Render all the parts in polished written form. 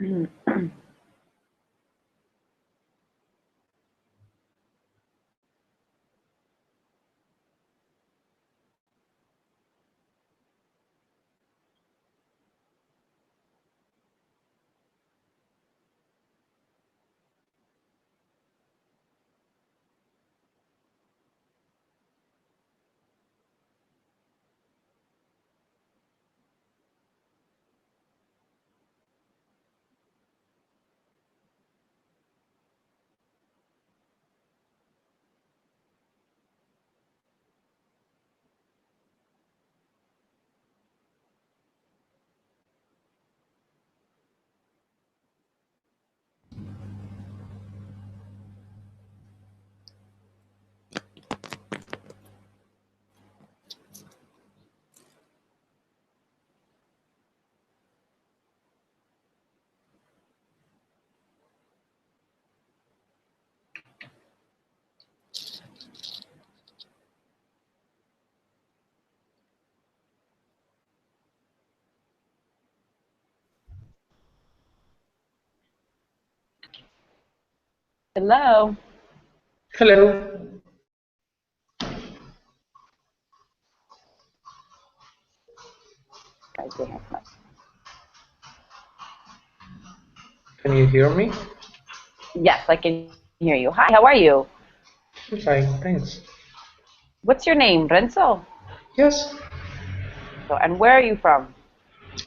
Hello. Hello. Guys, they have my- Can you hear me? Yes, I can hear you. Hi, how are you? I'm fine, thanks. What's your name? Renzo. Yes, So, and where are you from?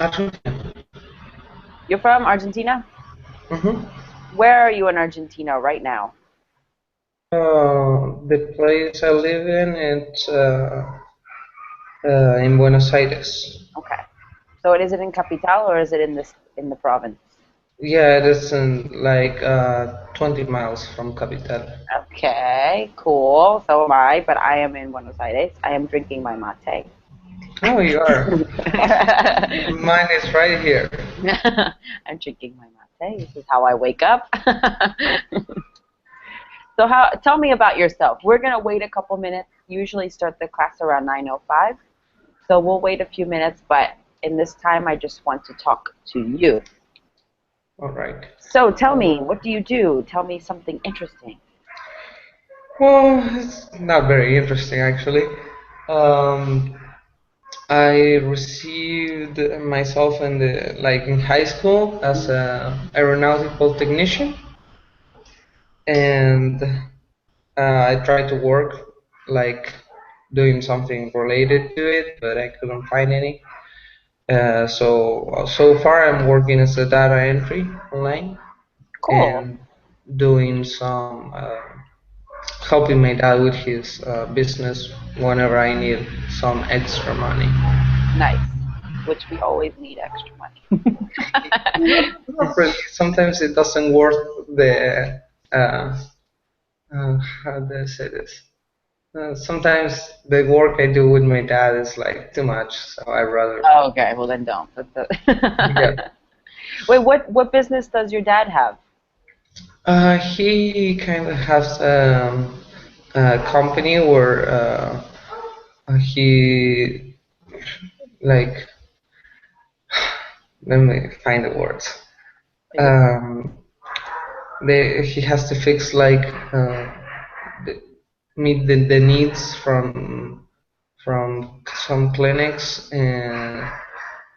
Argentina. You're from Argentina? Mm-hmm. Where are you in Argentina right now? The place I live in, it's in Buenos Aires. Okay. So, is it in Capital or is it in the province? Yeah, it is in like 20 miles from Capital. Okay, cool. So am I, but I am in Buenos Aires. I am drinking my mate. Oh, you are. Mine is right here. I'm drinking my mate. This is how I wake up. So tell me about yourself. We're gonna wait a couple minutes. Usually start the class around 9:05. So we'll wait a few minutes, but in this time I just want to talk to you. All right. So tell me, Uh, what do you do? Tell me something interesting. well, it's not very interesting actually. Um, I received myself in the like in high school as Mhm. a aeronautical technician, and I tried to work like doing something related to it, but I couldn't find any. So far I'm working as a data entry online Cool. and doing some helping my dad with his business whenever I need some extra money. Nice. Which we always need extra money. Not really. Sometimes it doesn't worth the how do I say this? Sometimes the work I do with my dad is like too much, so I rather. Oh, okay, well then don't. Yeah. Wait, what business does your dad have? He kind of has a company where he like let me find the words. Take it. Um, he has to fix like the, meet the needs from some clinics and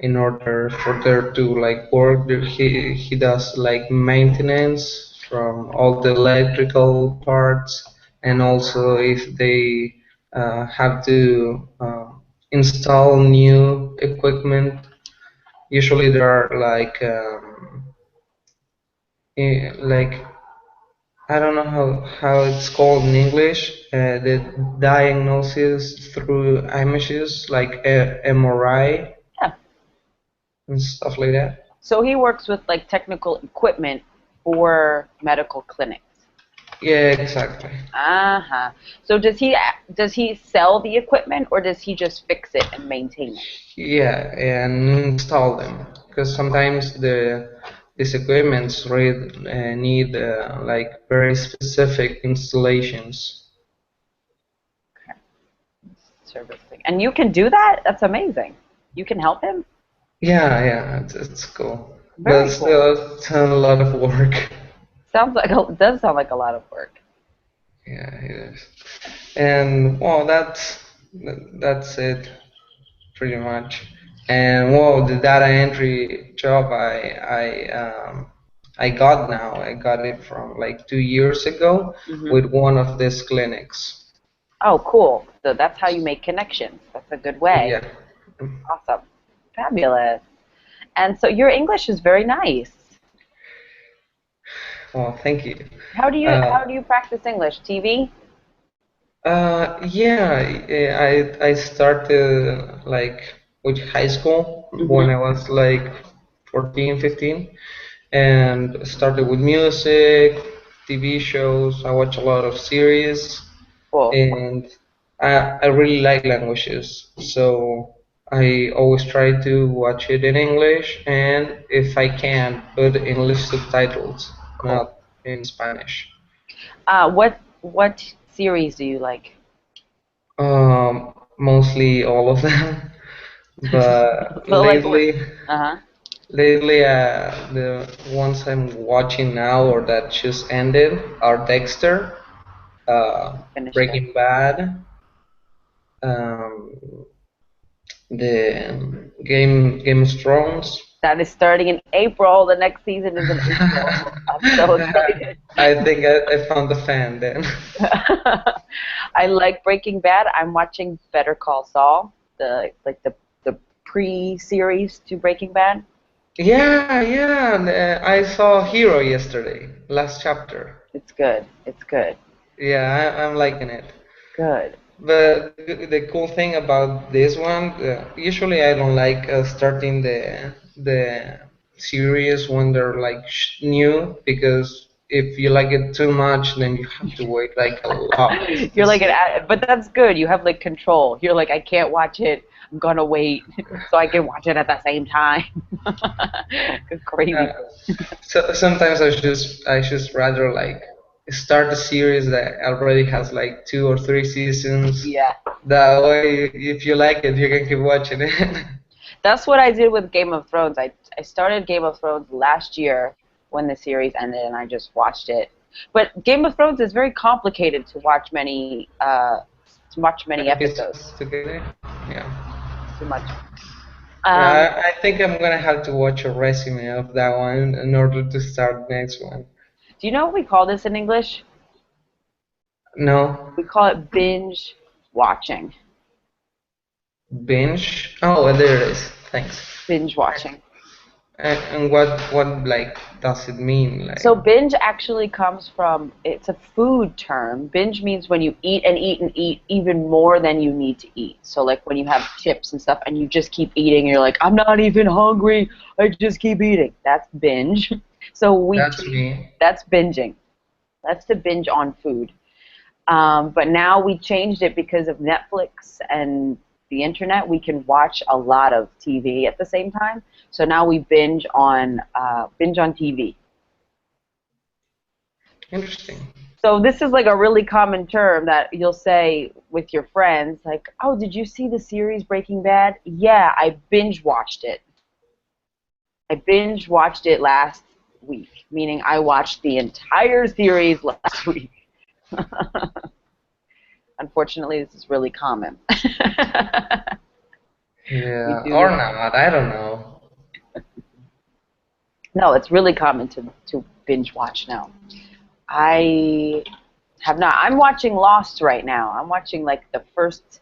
in order for there to like work he does like maintenance from all the electrical parts, and also if they have to install new equipment, usually there are like I don't know how it's called in English, the diagnosis through images like MRI Yeah. and stuff like that. So he works with like technical equipment for medical clinics. Yeah, exactly. Uh-huh. So does he sell the equipment or does he just fix it and maintain it? Yeah, and install them because sometimes these equipments really need like very specific installations. Okay. Servicing. And you can do that? That's amazing. You can help him? Yeah, yeah, it's cool. but Very cool. still it's a lot of work. Does sound like a lot of work. Yeah, it is. And well, that's it pretty much. And well, the data entry job I got now. I got it from like 2 years ago Hmm. with one of these clinics. Oh, cool. So that's how you make connections. That's a good way. Yeah. Awesome. Fabulous. And so your English is very nice. Well, thank you. How Uh, do you practice English? TV? yeah, I started like with high school when Hmm. I was like 14, 15, and started with music, TV shows. I watch a lot of series, Cool. and I really like languages, so I always try to watch it in English, and if I can, put English subtitles, Cool. not in Spanish. What series do you like? Mostly all of them, but So like what? lately, Uh-huh. the ones I'm watching now or that just ended are Dexter, Finished it. Breaking Bad, um, the Game of Thrones. That is starting in April. The next season is in April. I'm so excited. I think I found the fan then. I like Breaking Bad. I'm watching Better Call Saul, the pre-series to Breaking Bad. Yeah, yeah. I saw Hero yesterday, last chapter. It's good. It's good. Yeah, I'm liking it. Good. But the cool thing about this one, usually I don't like starting the series when they're like new because if you like it too much, then you have to wait like a lot to You're like see. but that's good. You have like control. You're like, I can't watch it. I'm gonna wait so I can watch it at the same time. Crazy. Uh, so sometimes I just rather like start a series that already has like 2 or 3 seasons. Yeah. That way, if you like it, you can keep watching it. That's what I did with Game of Thrones. I started Game of Thrones last year when the series ended, and I just watched it. But Game of Thrones is very complicated to watch many Episodes episodes. together. Yeah. It's too much. Yeah, Um, I think I'm gonna have to watch a resume of that one in order to start next one. do you know what we call this in English? No, We call it binge watching. binge. Oh, there it is. Thanks. Binge watching. And what like does it mean? Like So binge actually comes from, it's a food term. Binge means when you eat and eat and eat even more than you need to eat. So like when you have chips and stuff and you just keep eating, you're like, I'm not even hungry. I just keep eating. That's binge. So that's me. that's binging. That's to binge on food. But now we changed it because of Netflix and the internet. We can watch a lot of TV at the same time. So now we binge on TV. Interesting. So this is like a really common term that you'll say with your friends, like, "Oh, did you see the series Breaking Bad?" Yeah, I binge watched it. I binge watched it last week, meaning I watched the entire series last week. Unfortunately, this is really common. We Yeah, do or this. not. I don't know. No, it's really common to binge watch now. I have not. I'm watching Lost right now. I'm watching like the first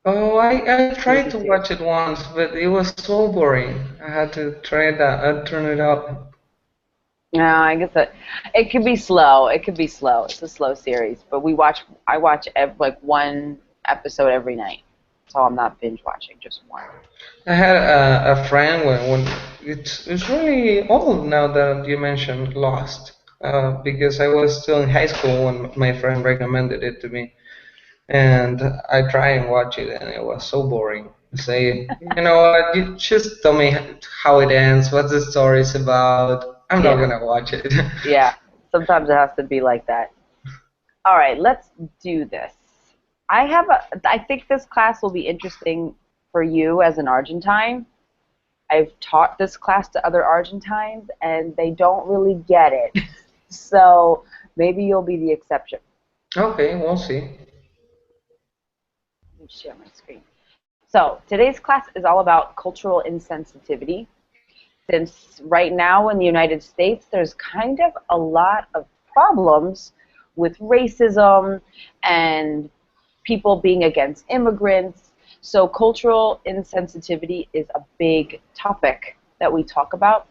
Oh, I tried maybe to two. watch it once, but it was so boring. I had to try that. Turn it up. No, I guess that it could be slow. It could be slow. It's a slow series, but I watch like one episode every night, so I'm not binge watching, just one. I had a friend when it's really old now that you mentioned Lost, because I was still in high school when my friend recommended it to me, and I tried and watch it, and it was so boring. Say, you know what? You just tell me how it ends, what the story is about. I'm not Yeah, gonna watch it. yeah. Sometimes it has to be like that. All right, let's do this. I think this class will be interesting for you as an Argentine. I've taught this class to other Argentines, and they don't really get it. So maybe you'll be the exception. Okay, we'll see. Let me share my screen. So today's class is all about cultural insensitivity. Since right now in the United States, there's kind of a lot of problems with racism and people being against immigrants. So cultural insensitivity is a big topic that we talk about.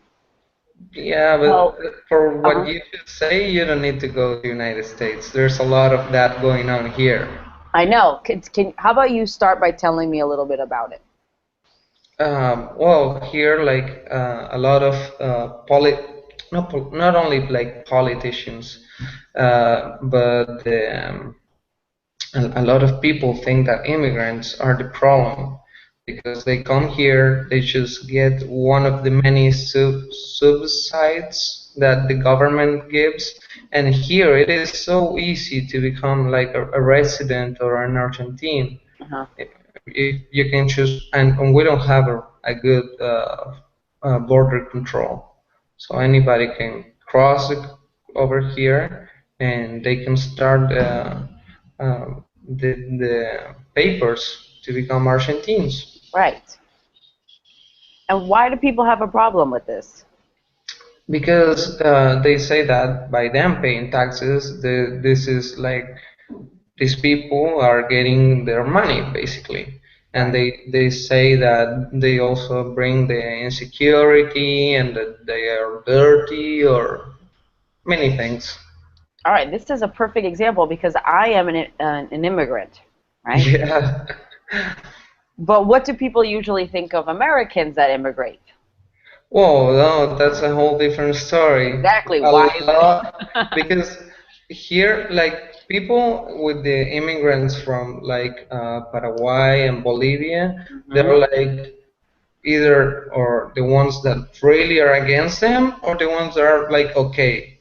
Yeah, but Well, for what uh you just say, you don't need to go to the United States. There's a lot of that going on here. I know. How about you start by telling me a little bit about it? Well, here, like a lot of not only like politicians, but a lot of people think that immigrants are the problem because they come here, they just get one of the many subsides that the government gives, and here it is so easy to become like a resident or an Argentine. Uh-huh. If you can choose, and we don't have a good border control, so anybody can cross over here, and they can start the papers to become Argentines. Right. And why do people have a problem with this? Because they say that by them paying taxes, this is like these people are getting their money basically, and Right. they say that they also bring the insecurity and that they are dirty or many things. All right, this is a perfect example because I am an immigrant, right? Yeah. But what do people usually think of Americans that immigrate? Whoa, no, that's a whole different story. Exactly. A Why is lot, it? because here, like people with the immigrants from like Paraguay and Bolivia, they're Hmm. like either or the ones that really are against them or the ones that are like okay.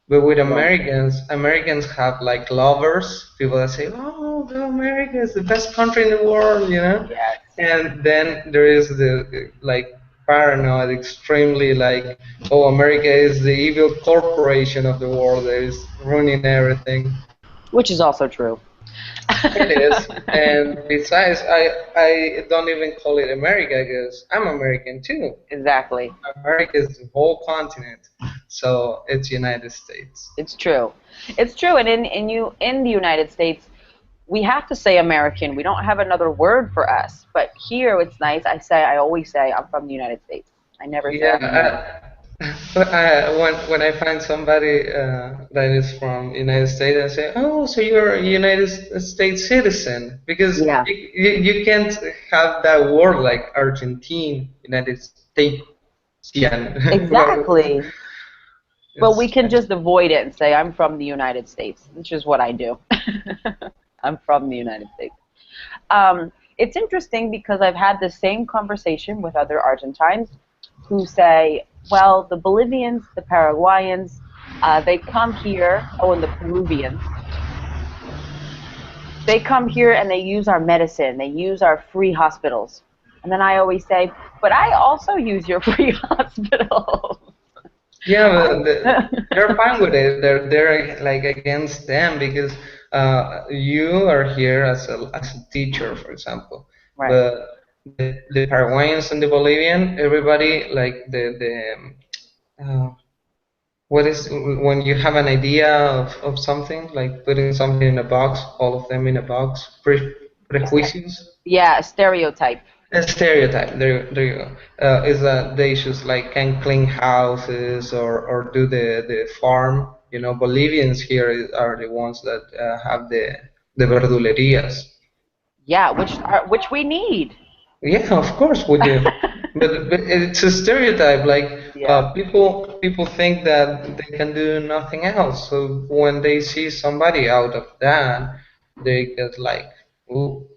But with Yeah. Americans, Americans have like lovers, people that say, "Oh, the America is the best country in the world," you know. Yes. And then there is the like paranoid, extremely like, "Oh, America is the evil corporation of the world that is ruining everything." Which is also true. It is, and besides, I don't even call it America because I'm American too. Exactly. America is the whole continent, so it's United States. It's true. It's true. And in the United States, we have to say American. We don't have another word for us. But here it's nice. I always say I'm from the United States. I never say I'm American. Yeah, when I find somebody that is from United States, I say, "Oh, so you're a United States citizen?" Because Yeah. you can't have that word like Argentine, United States. Exactly. But It's we can strange. just avoid it and say I'm from the United States, which is what I do. I'm from the United States. It's interesting because I've had the same conversation with other Argentines who say, well, the Bolivians, the Paraguayans, they come here, oh, and the Peruvians, they come here and they use our medicine, they use our free hospitals. And then I always say, but I also use your free hospitals. Yeah, but they're fine with it. They're like against them because you are here as a teacher, for example. Right. But the Paraguayans and the Bolivian, everybody like what is when you have an idea of something like putting something in a box, all of them in a box, prejuicios. Yeah, a stereotype. A stereotype. There you go. Is that they just like can clean houses or do the farm. You know, Bolivians here are the ones that have the verdulerias. Yeah, which we need. Yeah, of course we do. But it's a stereotype. Like Yeah. people think that they can do nothing else. So when they see somebody out of that, they get like, ooh,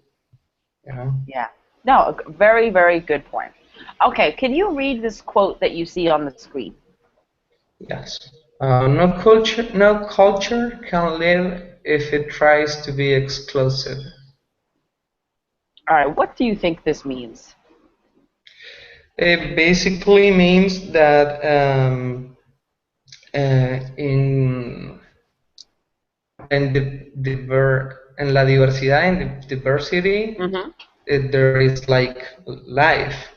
you know. Yeah. No, a very, very good point. Okay, can you read this quote that you see on the screen? Yes. No culture can live if it tries to be exclusive. All right, what do you think this means? It basically means that in en la diversidad, in the diversity, Mm-hmm. there is like life.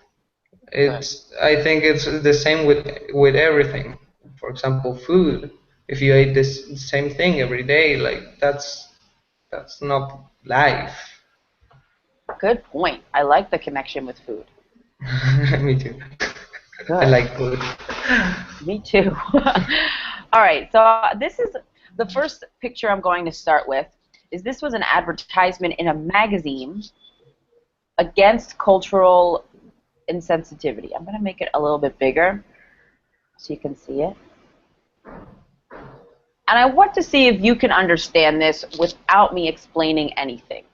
Good. I think it's the same with everything. For example, food. If you eat this same thing every day, like that's not life. Good point. I like the connection with food. Me too. I Good. like food. Me too. All right. So this is the first picture I'm going to start with. Is this was an advertisement in a magazine against cultural insensitivity. I'm going to make it a little bit bigger so you can see it. And I want to see if you can understand this without me explaining anything.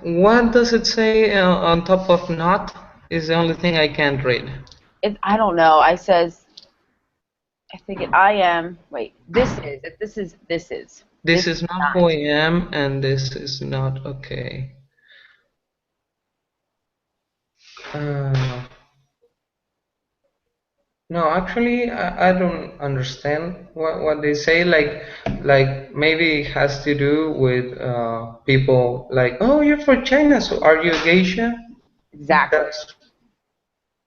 What does it say on top of not? Is the only thing I can't read. I don't know. I think I am. Wait. This This is is not who I not. am, and this is not okay. Uh, no, actually, I don't understand what they say. Like maybe it has to do with people like, oh, you're from China, so are you a geisha? Exactly. That's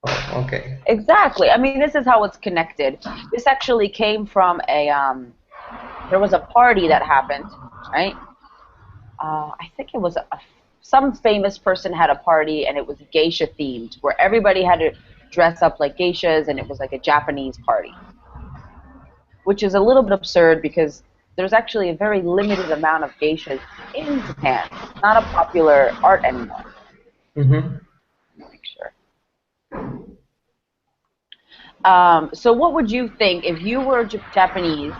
oh, okay. Exactly. I mean, this is how it's connected. This actually came from there was a party that happened, right? I think it was some famous person had a party and it was geisha themed, where everybody had to dress up like geishas and it was like a Japanese party, which is a little bit absurd because there's actually a very limited amount of geishas in Japan. It's not a popular art anymore. Mm-hmm. Let me make sure. So what would you think if you were Japanese?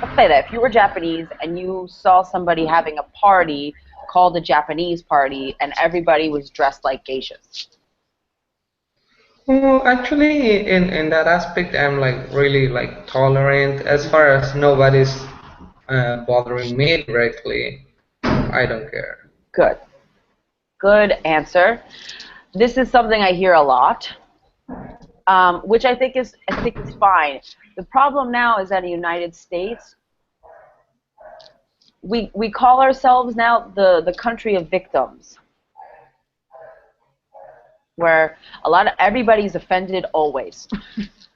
Let's say that if you were Japanese and you saw somebody having a party called a Japanese party and everybody was dressed like geishas. Well, actually, in that aspect, I'm like really like tolerant as far as nobody's bothering me directly. I don't care. Good. Good answer. This is something I hear a lot, which I think is fine. The problem now is that in the United States, we call ourselves now the country of victims, where a lot of everybody's offended always.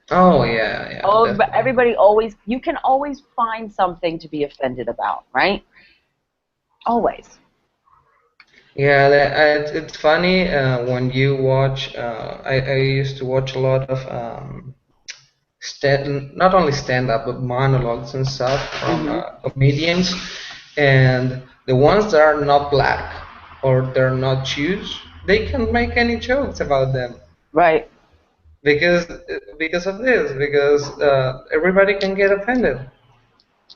Oh yeah, yeah, Oh, but definitely. everybody always, you can always find something to be offended about, right? Always. Yeah, it's funny when you watch. I used to watch a lot of not only stand up but monologues and stuff from Hmm. comedians, and the ones that are not black or they're not Jews, they can't make any jokes about them Right. because of this because everybody can get offended.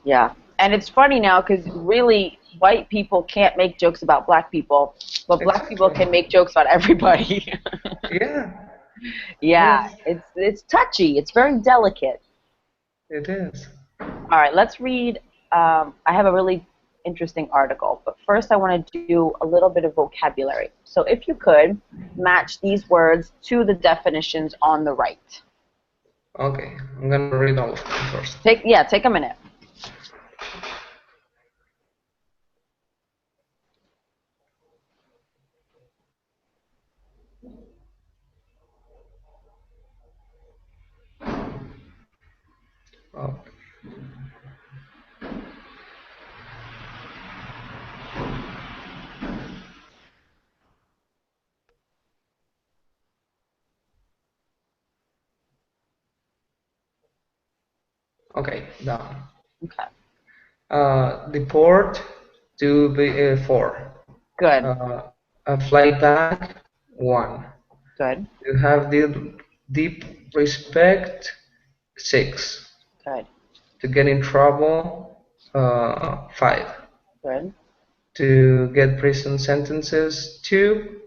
Yeah. And it's funny now because really white people can't make jokes about black people, but black people Exactly. can make jokes about everybody. Yeah. Yeah, Yes, it's touchy. It's very delicate. it is. All right, let's read. I have a really interesting article, but first I want to do a little bit of vocabulary. So if you could match these words to the definitions on the right. Okay, I'm gonna read all of them first. Take a minute. Oh, okay, done. Okay. Deport to be 4. Good. Uh, a flight back 1. Good. To have deep respect 6. Good. To get in trouble 5. Good. To get prison sentences 2.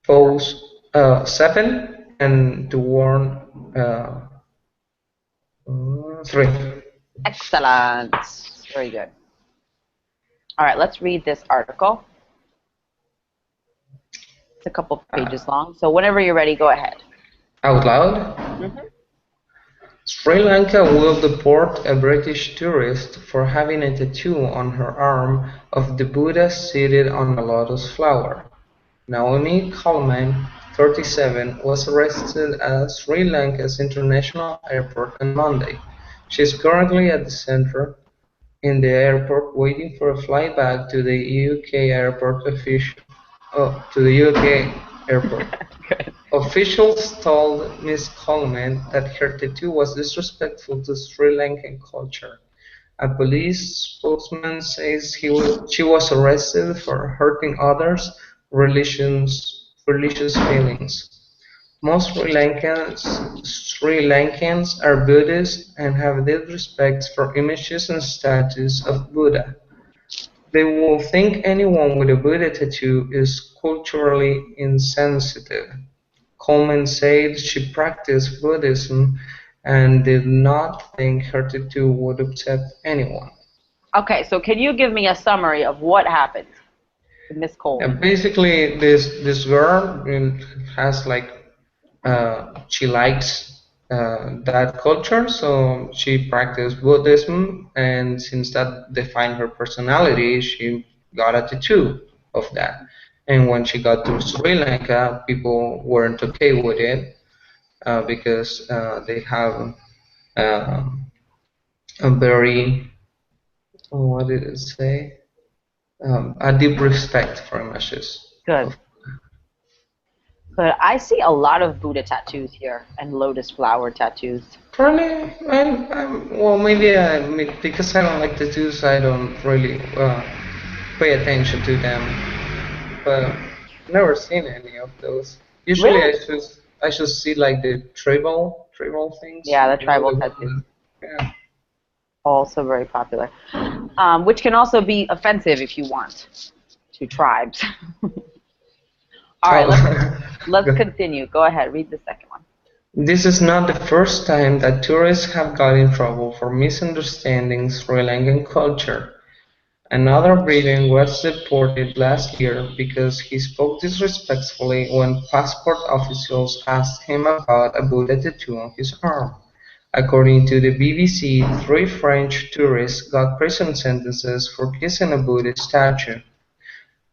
Pose 7. And to warn 3. Excellent. Very good. All right, let's read this article. It's a couple of pages Uh, long. So whenever you're ready, go ahead. Out loud. Hmm. Sri Lanka will deport a British tourist for having a tattoo on her arm of the Buddha seated on a lotus flower. Naomi Coleman, 37, was arrested at Sri Lanka's international airport on Monday. She is currently at the center in the airport waiting for a flight back to the UK airport official. Oh, to the UK airport. Good. Officials told Ms. Coleman that her tattoo was disrespectful to Sri Lankan culture. A police spokesman says she was arrested for hurting others' religious feelings. Most Sri Lankans are Buddhist and have deep respect for images and statues of Buddha. They will think anyone with a Buddha tattoo is culturally insensitive. Coleman said she practiced Buddhism and did not think her tattoo would upset anyone. Okay, so can you give me a summary of what happened to Miss Coleman? Basically, this girl has like she likes that culture, so she practiced Buddhism, and since that defined her personality, she got a tattoo of that. And when she got to Sri Lanka, people weren't okay with it because they have um, a very, what did it say? A deep respect for images Good. of. Good. I see a lot of Buddha tattoos here and lotus flower tattoos. Probably, well, maybe because I don't like tattoos, I don't really pay attention to them. But I've never seen any of those. Usually, Really? I should see like the tribal things. Yeah, the You know, tribal the one tattoos. yeah. Also very popular. Which can also be offensive if you want to tribes. All right, let's Oh, continue. Go ahead, read the second one. this is not the first time that tourists have got in trouble for misunderstanding Sri Lankan culture. Another Briton was deported last year because he spoke disrespectfully when passport officials asked him about a Buddha tattoo on his arm. According to the BBC, three French tourists got prison sentences for kissing a Buddha statue.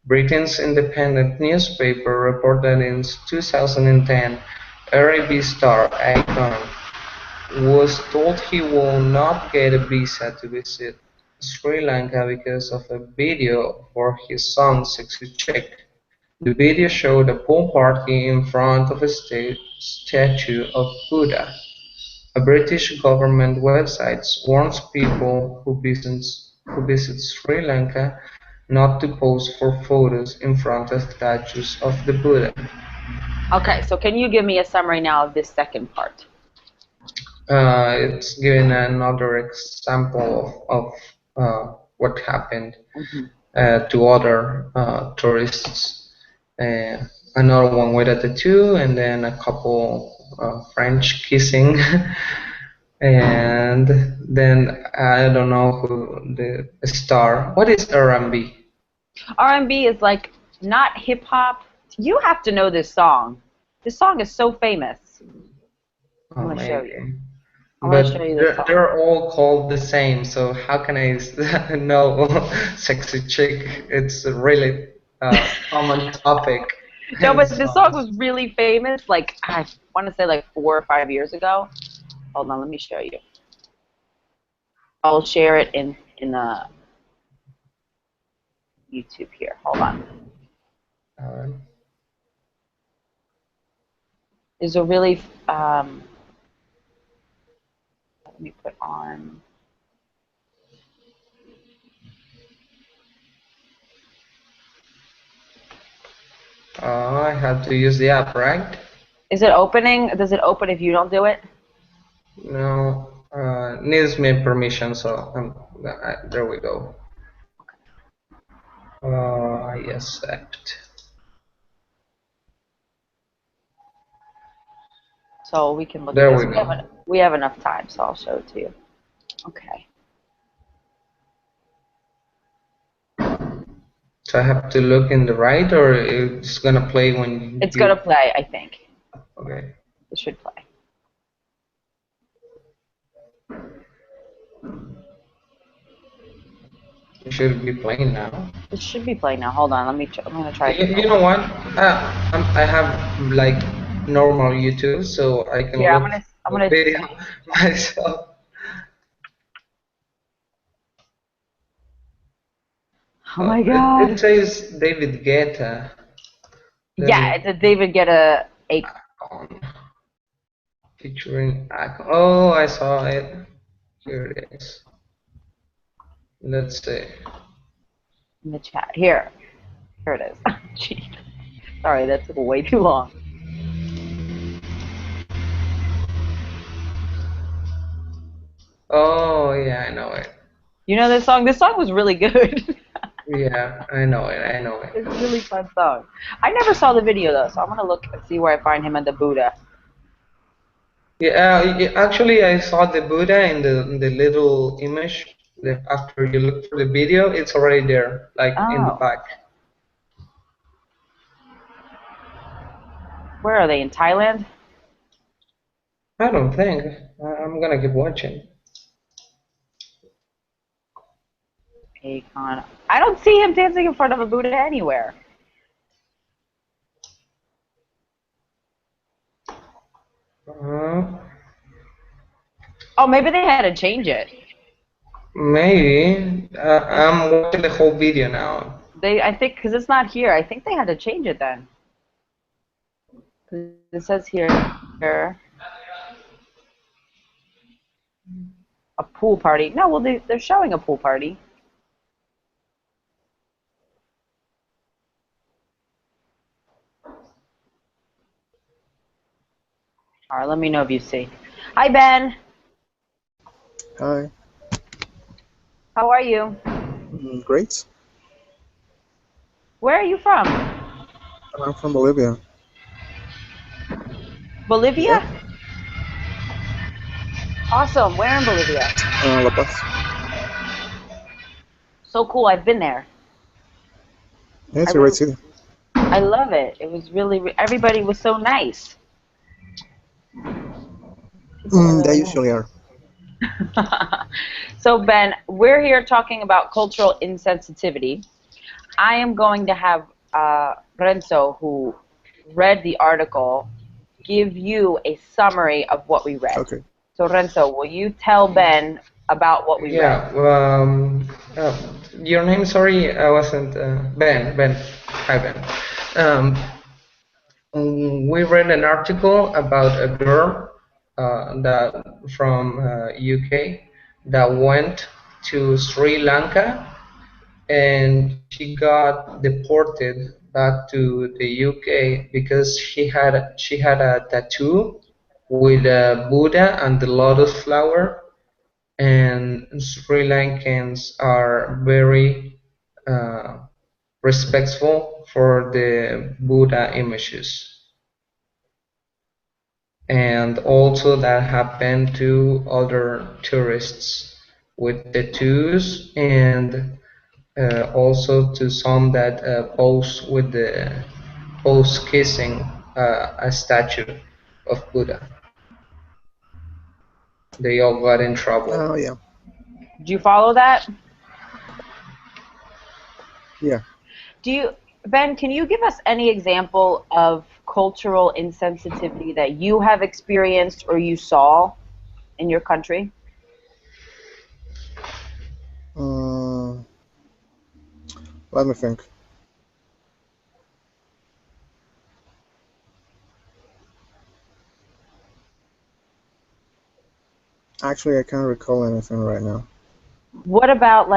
Britain's independent newspaper reported that in 2010, Arabic star Akon was told he will not get a visa to visit Sri Lanka because of a video for his song "Sexy Chick". The video showed a pool party in front of a statue of Buddha. A British government website warns people who visit Sri Lanka not to pose for photos in front of statues of the Buddha. Okay, so can you give me a summary now of this second part? It's giving another example of what happened Hmm. to other tourists. Uh, Another one with a tattoo, and then a couple French kissing, and then I don't know who the star. What is R&B? R&B is like not hip hop. You have to know this song. This song is so famous. I'm Oh, gonna show you. maybe. I'm gonna show But you this song. they're all called the same, so how can I know sexy chick? It's a really common topic No, in but this song songs. was really famous. Like I want to say like 4 or 5 years ago. Hold on, let me show you. I'll share it in YouTube here. Hold on. Uh, There's a really let me put on. I have to use the app, right? Is it opening? Does it open if you don't do it? No, needs my permission, so there we go. I accept. So we can look at There this. we go. We have enough time, so I'll show it to you. Okay. So I have to look in the right, or it's gonna play when It's gonna you. play, I think. Okay, It should play. it should be playing now. It should be playing now. Hold on, I'm gonna try a You different know one. what? I have like normal YouTube, so I can Here, look I'm the gonna video say. myself. Oh my It God. says David Guetta. Let Yeah, me it's a David Guetta a on featuring Icon. Oh, I saw it. Here it is. Let's see. in the chat. Here it is. Jeez. Sorry, that took way too long. Oh yeah, I know it. You know this song? This song was really good. Yeah, I know it. I know it. It's a really fun song. I never saw the video though, so I'm gonna look and see where I find him and the Buddha. Yeah, actually, I saw the Buddha in the little image. After you look for the video, it's already there, like in the Oh, back. where are they? In Thailand? I don't think. I'm gonna keep watching. Akon. I don't see him dancing in front of a Buddha anywhere. Uh, Oh, maybe they had to change it. Maybe. I'm watching the whole video now. I think, because it's not here. I think they had to change it then. 'Cause it says here a pool party. No, well they're showing a pool party. All right, let me know if you see. Hi Ben, Hi. how are you? Great. Where are you from? I'm from Bolivia. Bolivia? Yeah. Awesome. Where in Bolivia? La Paz. So cool. I've been there. Yeah, I it's a great really, city. I love it. It was really, everybody was so nice. People are They really usually are. nice. So Ben, we're here talking about cultural insensitivity. I am going to have Renzo, who read the article, give you a summary of what we read. Okay. So Renzo, will you tell Ben about what we read? Yeah. Uh, your name? Sorry, I wasn't. Ben. Ben. Hi, Ben. Um, we read an article about a girl that from UK that went to Sri Lanka, and she got deported back to the UK because she had a tattoo with a Buddha and the lotus flower, and Sri Lankans are very uh, respectful for the Buddha images. And also that happened to other tourists with tattoos, and also to some that pose kissing a statue of Buddha. They all got in trouble. Oh, yeah. Do you follow that? Yeah. Ben, can you give us any example of cultural insensitivity that you have experienced or you saw in your country? Mm, Let me think. Actually, I can't recall anything right now. What about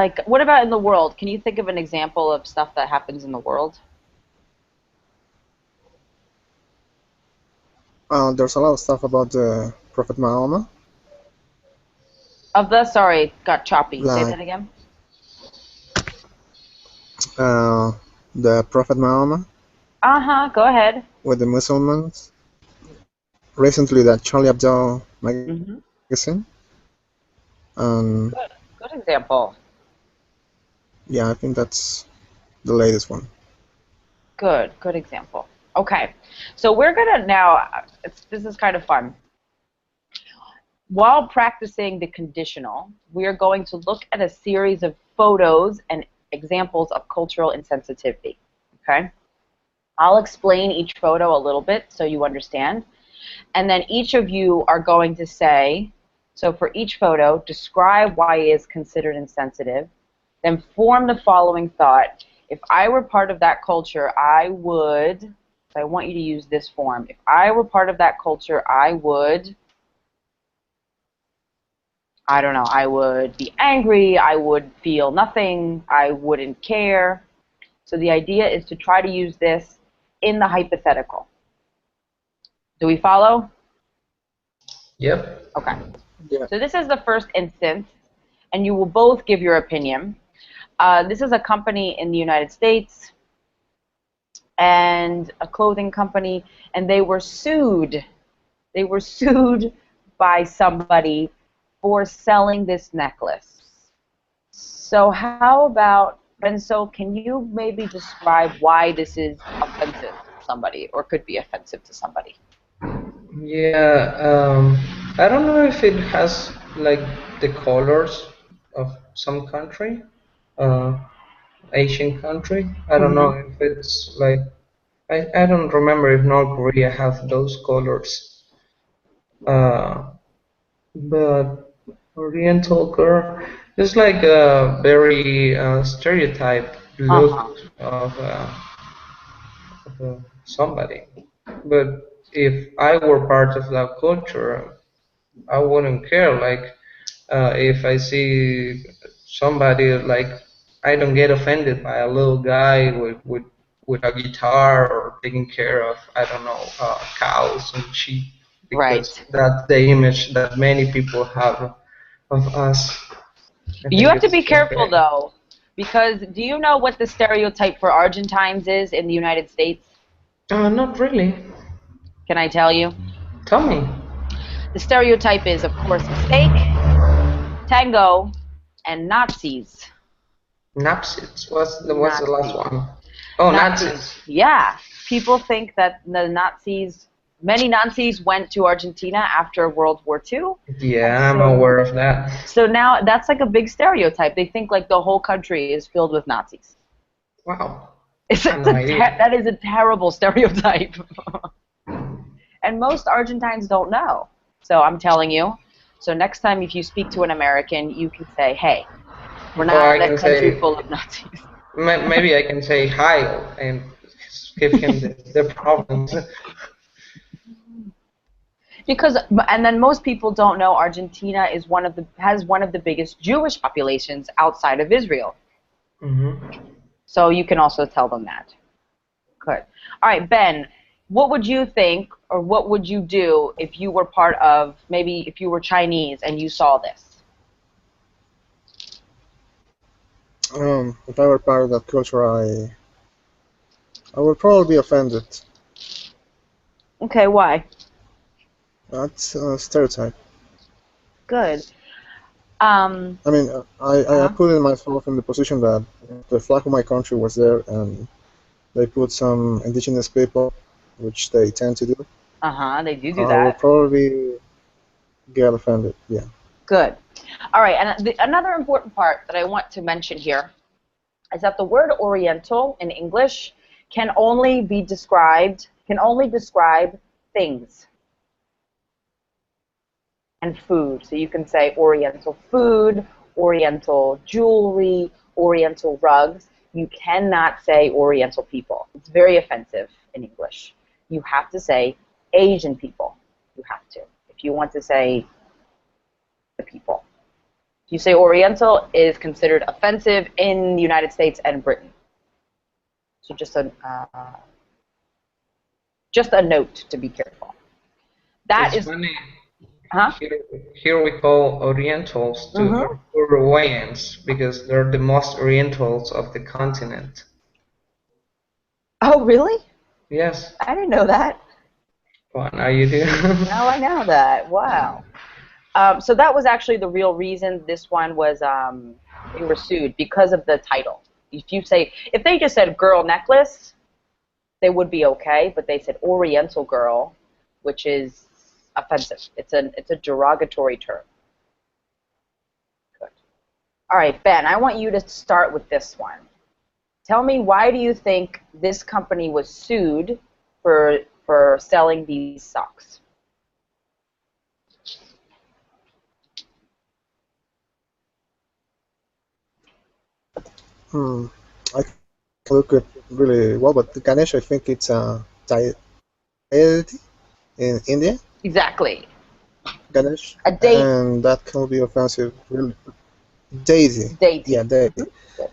in the world? Can you think of an example of stuff that happens in the world? There's a lot of stuff about the Prophet Muhammad, Sorry, got choppy. Say like that again. the Prophet Muhammad Uh-huh, go ahead. with the Muslims. Recently, that Charlie Hebdo Hmm. magazine. And Good example. yeah, I think that's the latest one. Good example. Okay, so we're gonna now, this is kind of fun. While practicing the conditional, we are going to look at a series of photos and examples of cultural insensitivity, okay? I'll explain each photo a little bit so you understand, and then each of you are going to say, so for each photo, describe why it is considered insensitive, then form the following thought. If I were part of that culture, I would, so I want you to use this form. If I were part of that culture, I would, I don't know, I would be angry, I would feel nothing, I wouldn't care. So the idea is to try to use this in the hypothetical. Do we follow? Yep. Okay. Yeah. So this is the first instance, and you will both give your opinion. This is a company in the United States, and a clothing company, and they were sued. They were sued by somebody for selling this necklace. So how about, Renzo, can you maybe describe why this is offensive to somebody, or could be offensive to somebody? Yeah, I don't know if it has like the colors of some country, uh, Asian country. I don't know Mm-hmm. if it's like I don't remember if North Korea have those colors. But Oriental girl is like a very stereotype look Uh-huh. of somebody. But if I were part of that culture, I wouldn't care. Like if I see somebody like I don't get offended by a little guy with a guitar or taking care of I don't know cows and sheep because Right. that's the image that many people have of us. I You think have to it's be careful, okay. though, because do you know what the stereotype for Argentines is in the United States? Not really. Can I tell you? Tell me. The stereotype is, of course, steak, tango, and Nazis. Nazis. What's the last Nazis. one? Oh, Nazis. Nazis. Yeah. People think that the Nazis, many Nazis went to Argentina after World War II. And Yeah, I'm aware of that. so now that's like a big stereotype. They think like the whole country is filled with Nazis. Wow. It's, I had no idea. that is a terrible stereotype. And most Argentines don't know. So I'm telling you. So next time if you speak to an American, you can say, hey, we're Or I not a can country say, full of Nazis. maybe I can say hi and give him the problems. Because, and then most people don't know Argentina is has one of the biggest Jewish populations outside of Israel. Hmm. So you can also tell them that. Good. All right, Ben, what would you think, or what would you do if you were part of, maybe if you were Chinese and you saw this? If I were part of that culture, I would probably be offended. Okay, why? That's a stereotype. Good. I mean, I Uh-huh. put in myself in the position that if the flag of my country was there and they put some indigenous people, which they tend to do, Uh-huh, they do I would that. probably get offended. Yeah. Good. All right, and another important part that I want to mention here is that the word Oriental in English can only describe things and food. So you can say Oriental food, Oriental jewelry, Oriental rugs. You cannot say Oriental people. It's very offensive in English. You have to say Asian people. You have to. If you want to say the people. If you say Oriental, it is considered offensive in the United States and Britain. So just a note to be careful. That It's is, funny. huh? Here, here we call Orientals to Mm-hmm. Uruguayans because they're the most Orientals of the continent. Oh, really? Yes. I didn't know that. Well, now you do. Now I know that. Wow. So that was actually the real reason this one was, they were sued because of the title. if they just said girl necklace, they would be okay, but they said Oriental girl, which is offensive. It's a derogatory term. Good. All right, Ben, I want you to start with this one. Tell me, why do you think this company was sued for selling these socks? Hmm. I can look it really well, but Ganesh, I think it's a deity in India, Exactly. Ganesh, A date and that can be offensive. Really, deity, yeah, deity. deity, Mm-hmm. Good.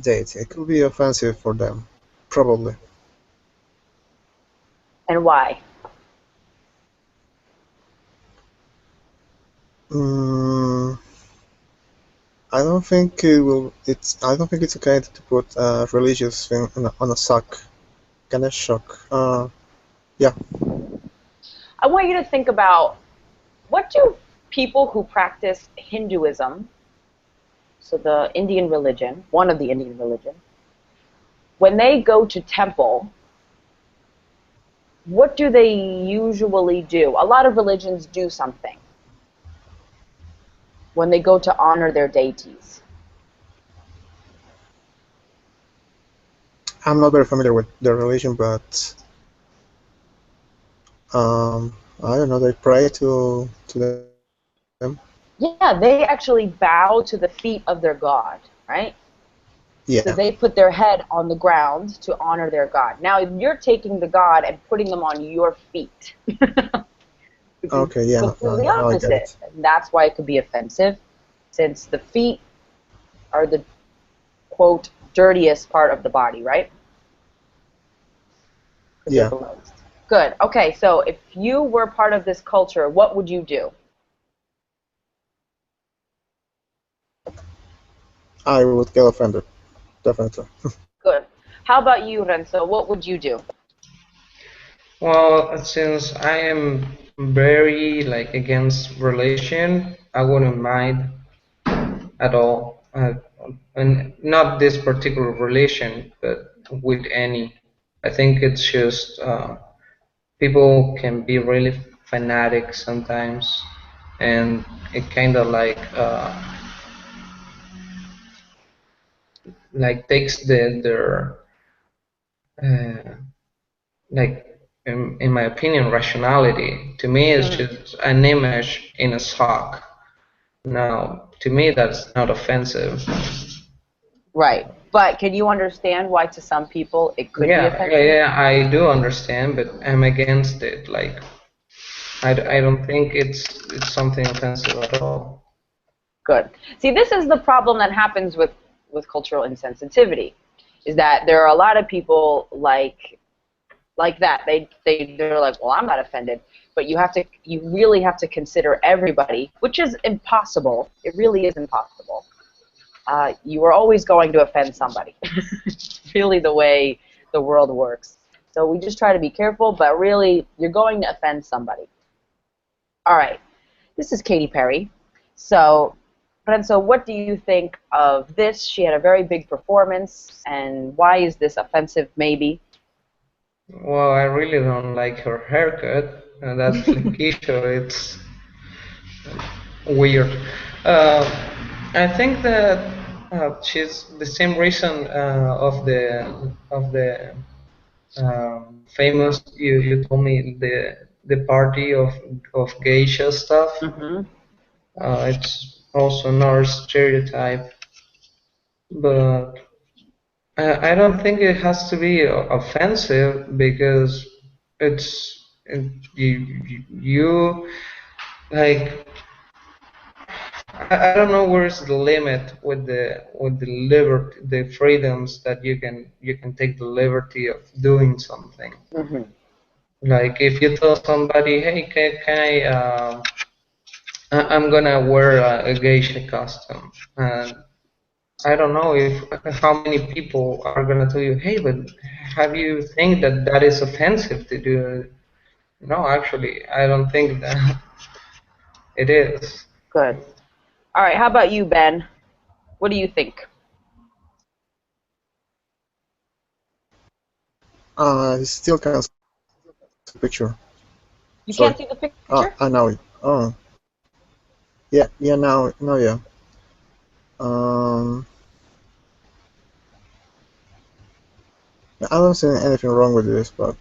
deity. It could be offensive for them, probably. And why? Mm, I don't think it will. It's. I don't think it's okay to put a religious thing on a sock. Ganesh sock. Yeah. I want you to think about, what do people who practice Hinduism, so the Indian religion, one of the Indian religion, when they go to temple, what do they usually do? A lot of religions do something when they go to honor their deities. I'm not very familiar with their religion, but I don't know. They pray to them. Yeah, they actually bow to the feet of their god, right? So Yeah. they put their head on the ground to honor their god. Now you're taking the god and putting them on your feet, which is Okay. Yeah. completely Now I get opposite. it. And that's why it could be offensive, since the feet are the, quote, dirtiest part of the body, right? Because they're Yeah. the lowest. Good. Okay, so if you were part of this culture, what would you do? I would get offended. Definitely. Good. How about you, Renzo? What would you do? Well, since I am very like against religion, I wouldn't mind at all. And not this particular relation, but with any. I think it's just people can be really fanatic sometimes, and it kind of like takes their uh, like in my opinion rationality. To me, it's Mm, just an image in a sock. Now, to me, that's not offensive. right. But can you understand why to some people it could be offensive? Yeah, I do understand, but I'm against it. Like, I don't think it's something offensive at all. Good. See, this is the problem that happens with cultural insensitivity, is that there are a lot of people like that. They're like, well, I'm not offended, but you really have to consider everybody, which is impossible. It really is impossible. You are always going to offend somebody. It's really the way the world works. So we just try to be careful, but really, you're going to offend somebody. All right. This is Katy Perry. So, Renzo, what do you think of this? She had a very big performance, and why is this offensive, maybe? Well, I really don't like her haircut, and that flequillo, it's weird. Uh, I think that she's the same reason of the famous you told me the party of geisha stuff. Mm-hmm. It's also another stereotype, but I don't think it has to be offensive because you like I don't know where's the limit with the liberty, the freedoms that you can take the liberty of doing something. Mm-hmm. Like if you tell somebody, hey, can I'm gonna wear a geisha costume, and I don't know if how many people are gonna tell you, hey, but have you think that that is offensive to do? No, actually, I don't think that it is. Good. All right. How about you, Ben? What do you think? I still can't see the picture. You Sorry. can't see the picture? I know it. Oh, yeah, yeah. Um, I don't see anything wrong with this, but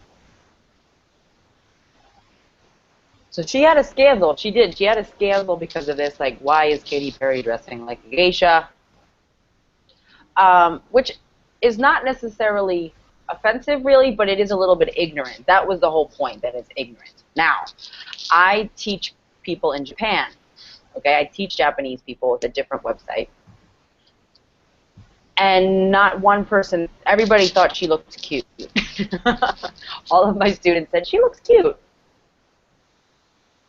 So she had a scandal. She did. She had a scandal because of this. Like, why is Katy Perry dressing like a geisha? Which is not necessarily offensive, really, but it is a little bit ignorant. That was the whole point, that it's ignorant. Now, I teach people in Japan. Okay, I teach Japanese people with a different website. And not one person, everybody thought she looked cute. All of my students said, she looks cute.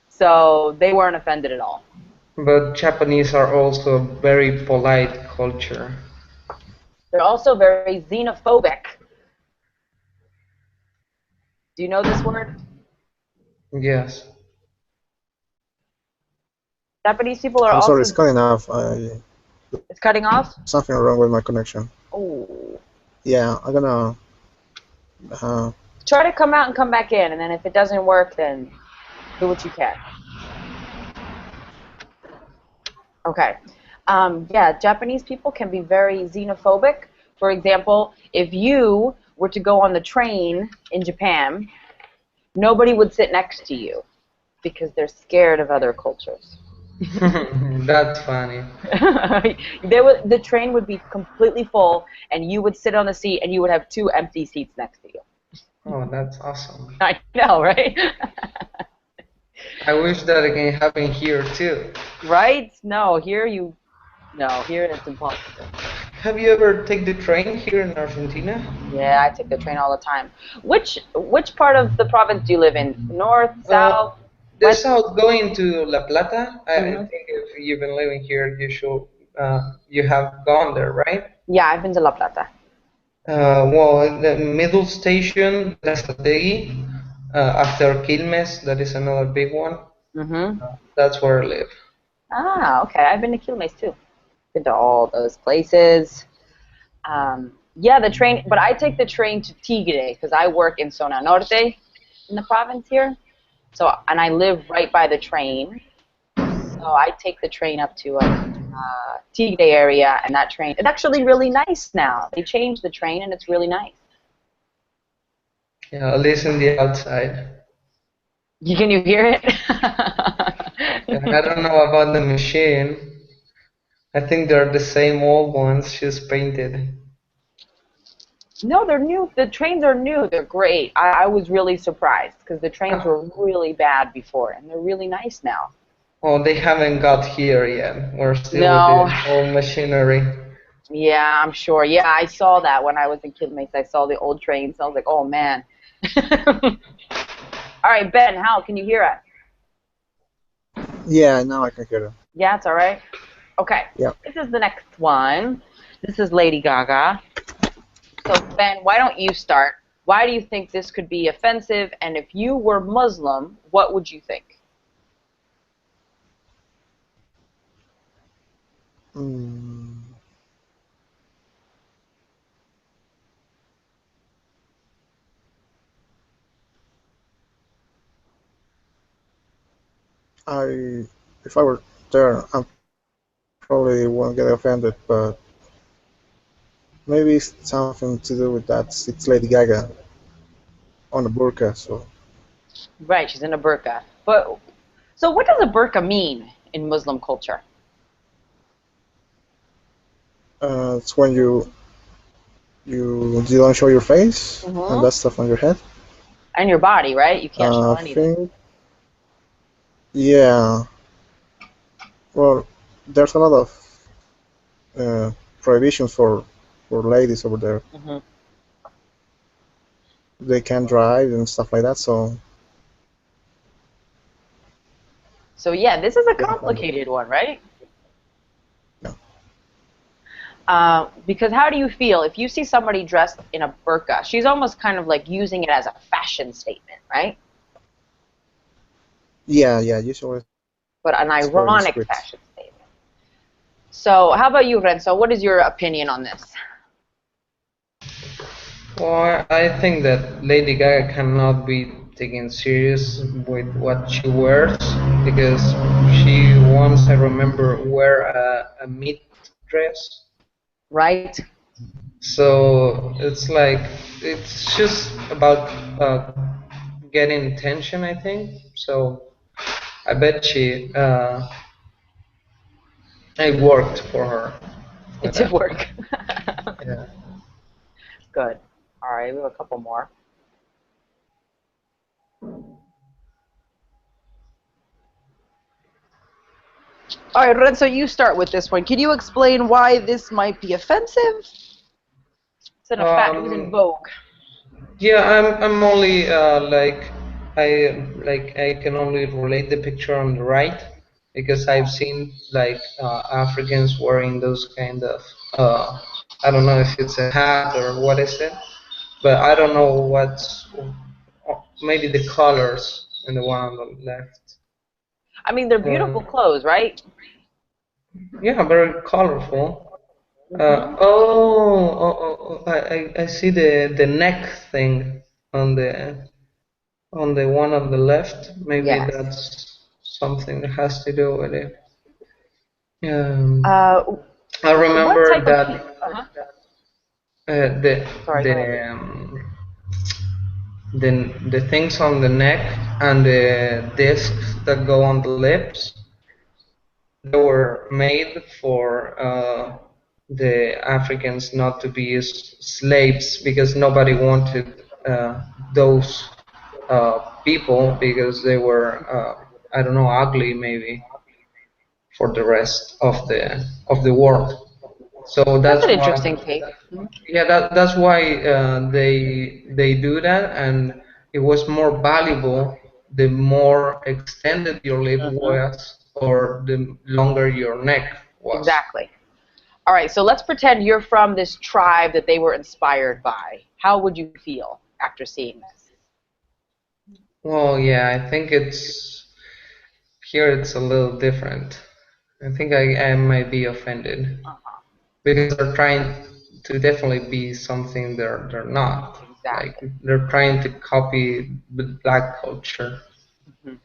So they weren't offended at all. But Japanese are also a very polite culture. They're also very xenophobic. Do you know this word? Yes. Japanese people are I'm sorry, it's also... cutting off. It's cutting off? Something wrong with my connection. Oh. Yeah, I'm gonna. Uh, Try to come out and come back in, and then if it doesn't work, then do what you can. Okay. Yeah, Japanese people can be very xenophobic. For example, if you were to go on the train in Japan, nobody would sit next to you because they're scared of other cultures. That's funny. The train would be completely full, and you would sit on the seat, and you would have 2 empty seats next to you. Oh, that's awesome. I know, right? I wish that it can happen here too. Right? No, here it's impossible. Have you ever taken the train here in Argentina? Yeah, I take the train all the time. Which part of the province do you live in? North, south, The west? south going to La Plata. I Hmm. think if you've been living here, you have gone there, right? Yeah, I've been to La Plata. Well, the middle station, Berazategui, after Quilmes, that is another big one. Hmm. That's where I live. Ah, okay. I've been to Quilmes too. Been to all those places. Yeah, the train, but I take the train to Tigre because I work in Zona Norte in the province here. So, and I live right by the train. So I take the train up to Tigre area, and that train, it's actually really nice now. They changed the train, and it's really nice. Yeah, at least in the outside. Can you hear it? I don't know about the machine. I think they're the same old ones, just painted. No, they're new. The trains are new. They're great. I was really surprised because the trains Ah, were really bad before, and they're really nice now. oh, they haven't got here yet. We're still with No, the old machinery. yeah, I'm sure. Yeah, I saw that when I was in Kidmates. I saw the old trains. I was like, oh man. All right, Ben, how can you hear us? yeah, now I can hear you. Yeah, it's all right. Okay, Yeah. this is the next one. This is Lady Gaga. So Ben, why don't you start? Why do you think this could be offensive? And if you were Muslim, what would you think? Mm, if I were there, I probably won't get offended, but maybe it's something to do with that. It's Lady Gaga on a burqa, so Right, she's in a burqa. But so what does a burqa mean in Muslim culture? it's when you don't show your face and Hmm. that stuff on your head. And your body, right? You can't show I anything. think, yeah. Well, there's a lot of prohibitions for ladies over there. Hmm. They can't drive and stuff like that. So So yeah, this is a yeah, kind of. complicated one, right? Yeah. Because how do you feel if you see somebody dressed in a burqa? She's almost kind of like using it as a fashion statement, right? Yeah, yeah. Usually But an it's very ironic discreet. fashion statement. So how about you, Renzo? What is your opinion on this? Well, I think that Lady Gaga cannot be taken serious with what she wears because she once, I remember, wear a meat dress. Right? So it's like it's just about getting attention, I think. So I bet I worked for her for It did that. work. Yeah. Good. All right, we have a couple more. All right, Renzo, you start with this one. Can you explain why this might be offensive? It was in Um, vogue. Yeah, I'm only I can only relate the picture on the right because I've seen like Africans wearing those kind of I don't know if it's a hat or what is it, but I don't know what's maybe the colors in the one on the left. I mean, they're Uh, beautiful clothes, right? yeah, very colorful. Hmm. I see the neck thing on the one on the left. Maybe Yes. that's something that has to do with it. Um, Uh, I what remember type of that people? Uh-huh. the Sorry, go ahead. the things on the neck and the discs that go on the lips, they were made for the Africans not to be slaves because nobody wanted those people because they were I don't know, ugly maybe for the rest of the world. So That's that's an why, interesting take. Mhm. yeah, that's why they do that, and it was more valuable the more extended your lip Mhm. was or the longer your neck was. Exactly. All right, so let's pretend you're from this tribe that they were inspired by. How would you feel after seeing this? Well, yeah, I think it's a little different. I think I might be offended Uh-huh. because they're trying to definitely be something they're not. Like Exactly. they're trying to copy the black culture. Mhm.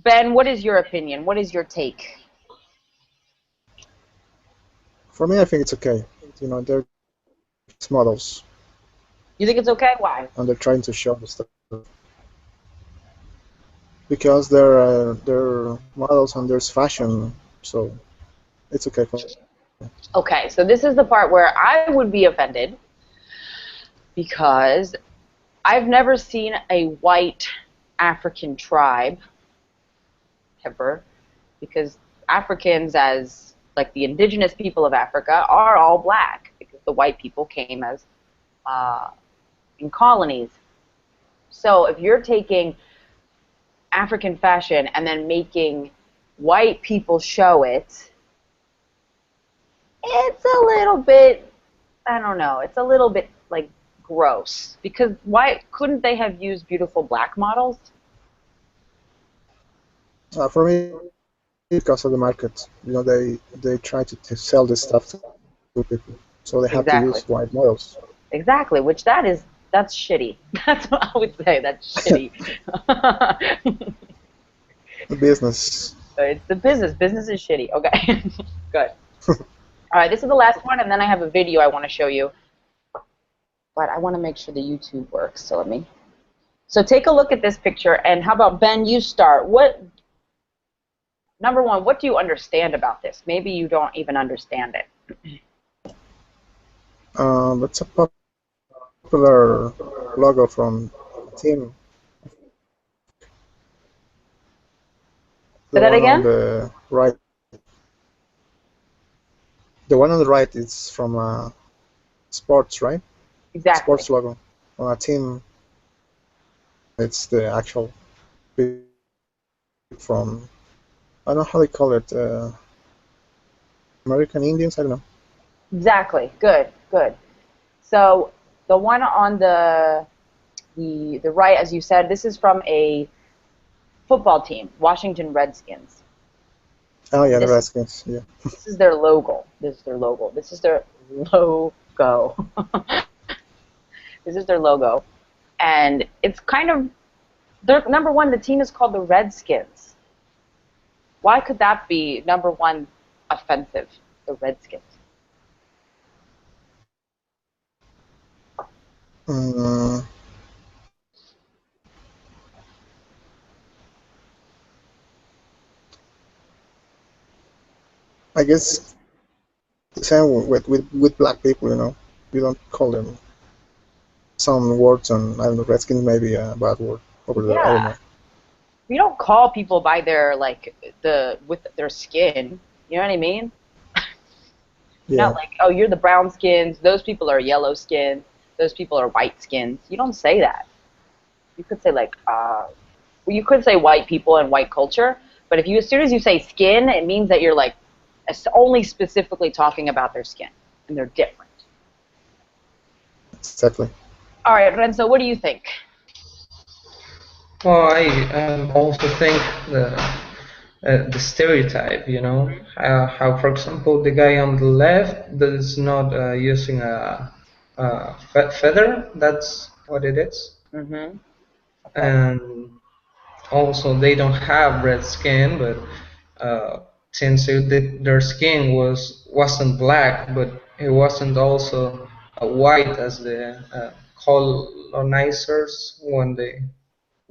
Ben, what is your opinion? What is your take? For me, I think it's okay. They're just models, You think it's okay? Why? and they're trying to show the stuff because they're models and there's fashion, so it's okay for me. Okay, so this is the part where I would be offended because I've never seen a white African tribe ever, because Africans, as like the indigenous people of Africa, are all black because the white people came as uh, in colonies. So if you're taking African fashion and then making white people show it, it's a little bit, I don't know, it's a little bit like gross. Because why couldn't they have used beautiful black models? For me, because of the market, they try to sell this stuff to people, so they have to Exactly. use white models. Exactly, which that's shitty. That's what I would say. That's shitty. Business. It's the business. Business is shitty. Okay. Good. All right, this is the last one, and then I have a video I want to show you. But I want to make sure the YouTube works. So let me. So take a look at this picture, and how about Ben? You start. What number one? What do you understand about this? Maybe you don't even understand it. It's a popular logo from a team. Say The that one on again. the right. The one on the right is from sports, right? Exactly. Sports logo on a team. It's the actual pic from, I don't know how they call it, American Indians. I don't know. Exactly. Good. Good. So the one on the right, as you said, this is from a football team, Washington Redskins. Oh yeah, And the this Redskins. Yeah. is their logo. This is their logo. This is their logo. This is their logo, and it's kind of their number one. The team is called the Redskins. Why could that be number one offensive? The Redskins. Mm, I guess the same with black people, you know. You don't call them some words on, I don't know, Redskins maybe a bad word over there. I don't Yeah, know. we don't call people by their like the with their skin. You know what I mean? Not Yeah, like, oh, you're the brown skins. Those people are yellow skins. Those people are white skins. You don't say that. You could say like, well, you could say white people and white culture, but if you, as soon as you say skin, it means that you're like only specifically talking about their skin, and they're different. exactly. All right, Renzo, what do you think? Well, I also think the stereotype, you know, how, for example, the guy on the left that is not using a feather, that's what it is, Mm-hmm. Okay. and also they don't have red skin, but since their skin wasn't black, but it wasn't also white as the colonizers when they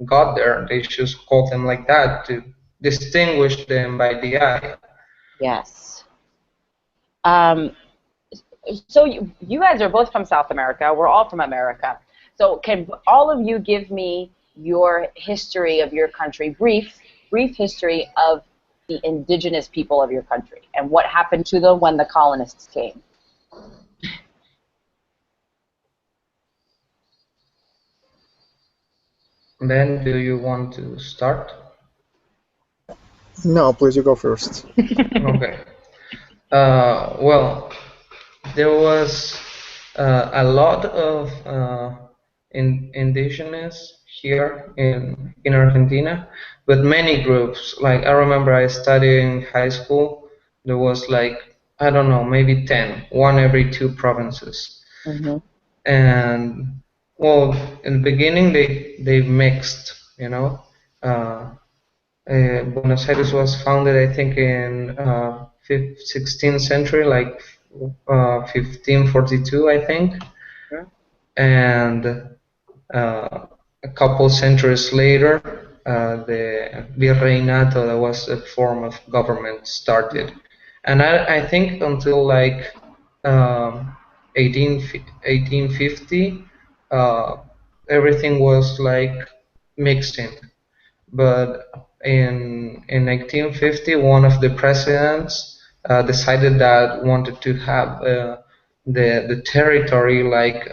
got there. They just called them like that to distinguish them by the eye. Yes. Um, so you guys are both from South America. We're all from America. So can all of you give me your history of your country, brief history of the indigenous people of your country and what happened to them when the colonists came? Ben, do you want to start? No, please, you go first. Okay. Well, there was a lot of indigenous here in Argentina, but many groups. Like I remember, I studied in high school. There was like I don't know, maybe 10, one every two provinces, Mm-hmm. and well, in the beginning they mixed, you know. Uh, Buenos Aires was founded, I think, in 16th century, like 1542, I think, and a couple centuries later, the virreinato, that was a form of government, started, and I think until like um, 1850, uh, everything was like mixing. But in 1950, one of the presidents decided that wanted to have the territory like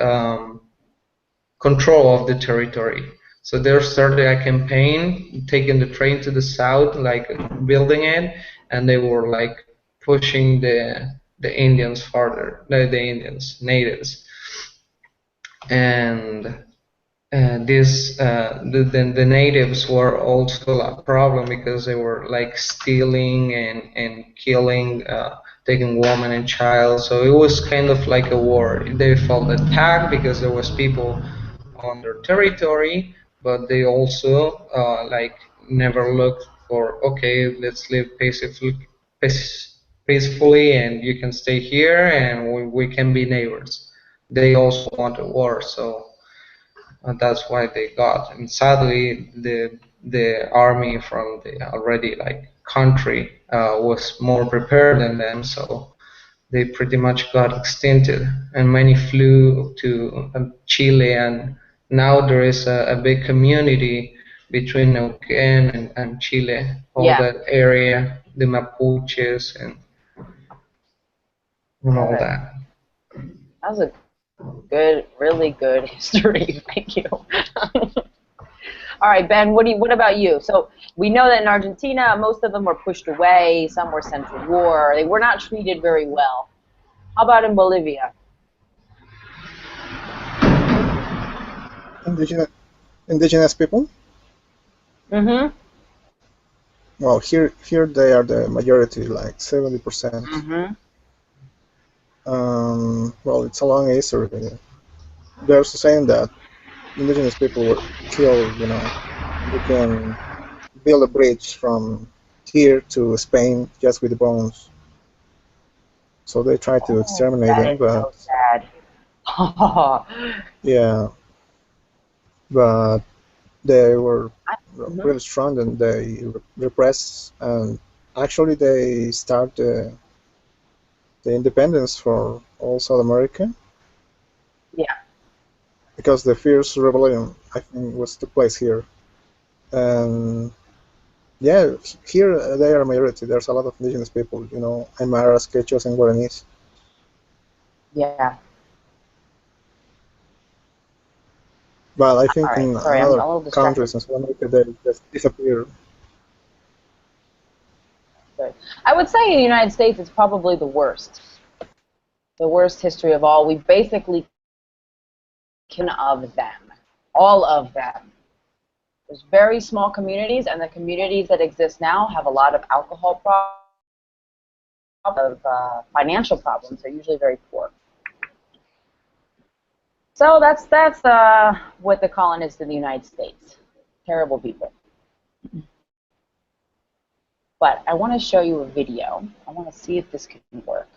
control of the territory. So they started a campaign, taking the train to the south, like building it, and they were like pushing the Indians farther, the Indians, natives, and the natives were also a problem because they were like stealing and killing, taking women and child. So it was kind of like a war. They felt attacked because there was people on their territory, but they also like never looked for, okay, let's live peacefully, and you can stay here and we can be neighbors. They also wanted war, so and that's why they got. And sadly, the army from the already like country was more prepared than them, so they pretty much got extincted, and many flew to Chile. And now there is a big community between Neuquén and Chile, all Yeah. that area, the Mapuches and all Okay. that. That was a good, really good history. Thank you. All right, Ben, what about you? So we know that in Argentina, most of them were pushed away, some were sent to war. They were not treated very well. How about in Bolivia? Indigenous, indigenous people. Mm-hmm. Well, here they are the majority, like 70%. Mm-hmm. Well, it's a long history. there's a saying that indigenous people were killed. You can build a bridge from here to Spain just with bones. So they tried to Oh, exterminate that them, is but so sad. yeah, but they were Mhm. really strong and they repressed, and actually they start the independence for all South America Yeah, because the fierce rebellion I think was took place here. And yeah, here they are a majority. There's a lot of indigenous people, Aymaras, Quechos, and Guaranis. yeah. But I All think right. in Sorry, I'm other a little distracted. countries in South America they just disappear. But I would say in the United States, it's probably the worst history of all. We basically of them, all of them. There's very small communities, and the communities that exist now have a lot of alcohol problems, of financial problems. They're usually very poor. So that's what the colonists in the United States. Terrible people. But I want to show you a video. I want to see if this can work.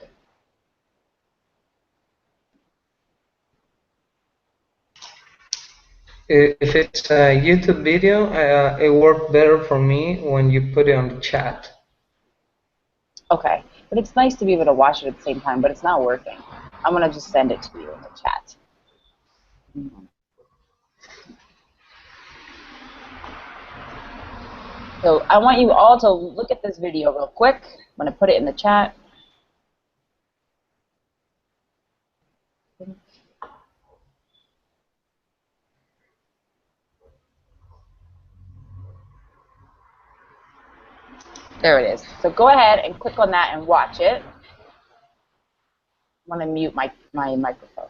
If it's a YouTube video, it worked better for me when you put it on the chat. Okay, but it's nice to be able to watch it at the same time, but it's not working. I'm going to just send it to you in the chat. So I want you all to look at this video real quick. I'm going to put it in the chat. There it is. So go ahead and click on that and watch it. I'm going to mute my microphone.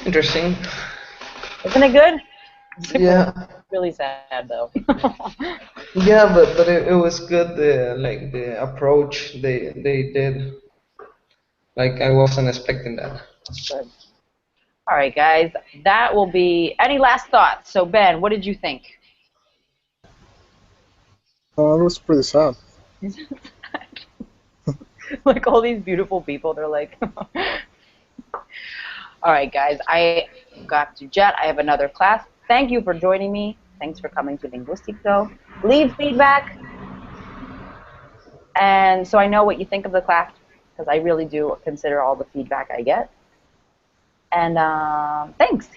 Interesting. Isn't it good? It's like Yeah, really sad though. yeah, but it was good. Like the approach they did. Like I wasn't expecting that. Good. All right, guys. That will be. Any last thoughts? So Ben, what did you think? It was pretty sad. Like all these beautiful people, they're like. All right, guys. I got to jet. I have another class. Thank you for joining me. Thanks for coming to Linguistico. Leave feedback, and so I know what you think of the class because I really do consider all the feedback I get. And thanks.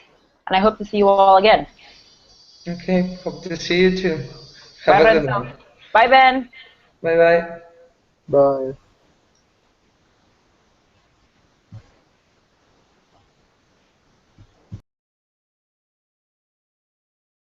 and I hope to see you all again. Okay, hope to see you too. Have Bye, a good Renzo. one. Bye, Ben. Bye bye. Bye.